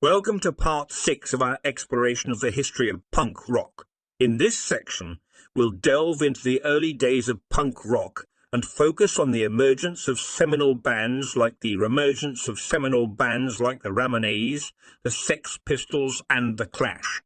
Welcome to part 6 of our exploration of the history of punk rock. In this section, we'll delve into the early days of punk rock and focus on the emergence of seminal bands like the Ramones, of seminal bands like the Ramones, the Sex Pistols and the Clash.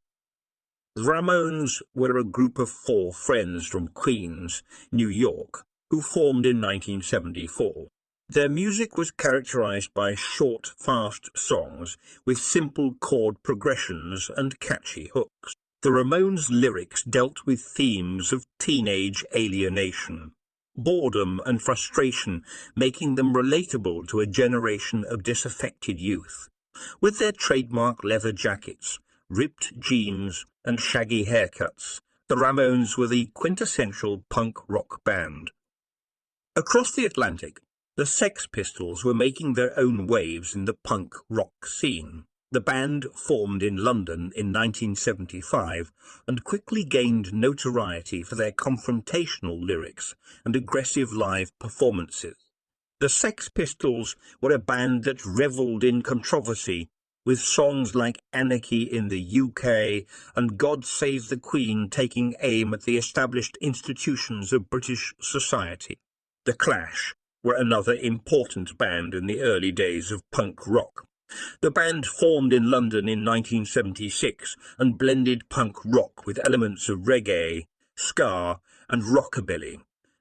The Ramones were a group of 4 friends from Queens, New York, who formed in 1974. Their music was characterized by short, fast songs with simple chord progressions and catchy hooks. The Ramones' lyrics dealt with themes of teenage alienation, boredom and frustration, making them relatable to a generation of disaffected youth. With their trademark leather jackets, ripped jeans and shaggy haircuts, the Ramones were the quintessential punk rock band. Across the Atlantic, the Sex Pistols were making their own waves in the punk rock scene. The band formed in London in 1975 and quickly gained notoriety for their confrontational lyrics and aggressive live performances. The Sex Pistols were a band that revelled in controversy, with songs like Anarchy in the UK and God Save the Queen taking aim at the established institutions of British society. The Clash were another important band in the early days of punk rock. The band formed in London in 1976 and blended punk rock with elements of reggae, ska and rockabilly.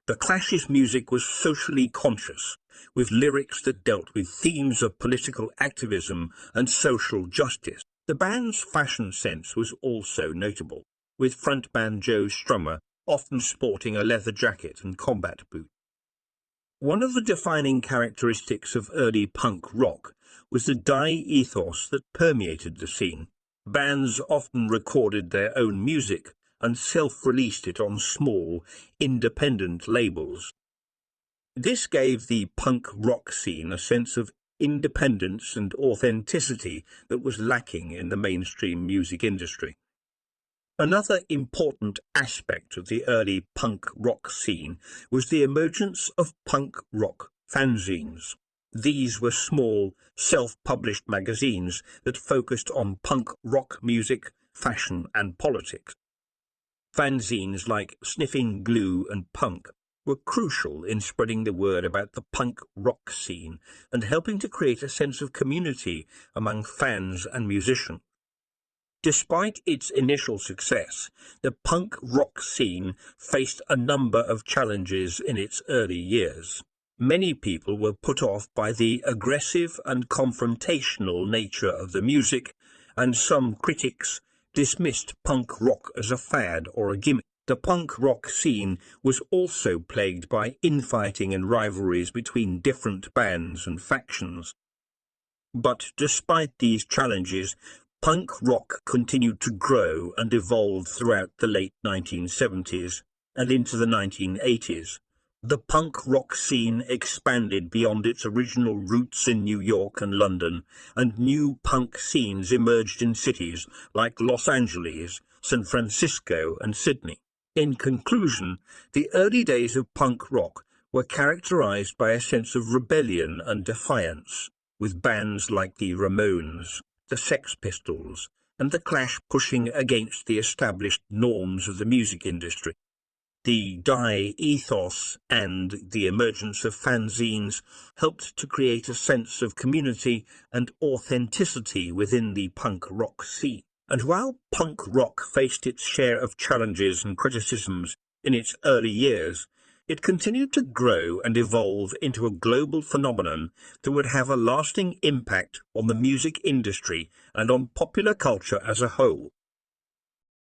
The Clash's music was socially conscious, with lyrics that dealt with themes of political activism and social justice. The band's fashion sense was also notable, with frontman Joe Strummer often sporting a leather jacket and combat boots. One of the defining characteristics of early punk rock was the die ethos that permeated the scene. Bands often recorded their own music and self-released it on small, independent labels. This gave the punk rock scene a sense of independence and authenticity that was lacking in the mainstream music industry. Another important aspect of the early punk rock scene was the emergence of punk rock fanzines. These were small, self-published magazines that focused on punk rock music, fashion and politics. Fanzines like Sniffing Glue and Punk were crucial in spreading the word about the punk rock scene and helping to create a sense of community among fans and musicians. Despite its initial success, the punk rock scene faced a number of challenges in its early years. Many people were put off by the aggressive and confrontational nature of the music, and some critics dismissed punk rock as a fad or a gimmick. The punk rock scene was also plagued by infighting and rivalries between different bands and factions. But despite these challenges, punk rock continued to grow and evolve throughout the late 1970s and into the 1980s. The punk rock scene expanded beyond its original roots in New York and London, and new punk scenes emerged in cities like Los Angeles, San Francisco and Sydney. In conclusion, the early days of punk rock were characterized by a sense of rebellion and defiance, with bands like the Ramones, the Sex Pistols, and the Clash pushing against the established norms of the music industry. The die ethos and the emergence of fanzines helped to create a sense of community and authenticity within the punk rock scene. And while punk rock faced its share of challenges and criticisms in its early years, it continued to grow and evolve into a global phenomenon that would have a lasting impact on the music industry and on popular culture as a whole.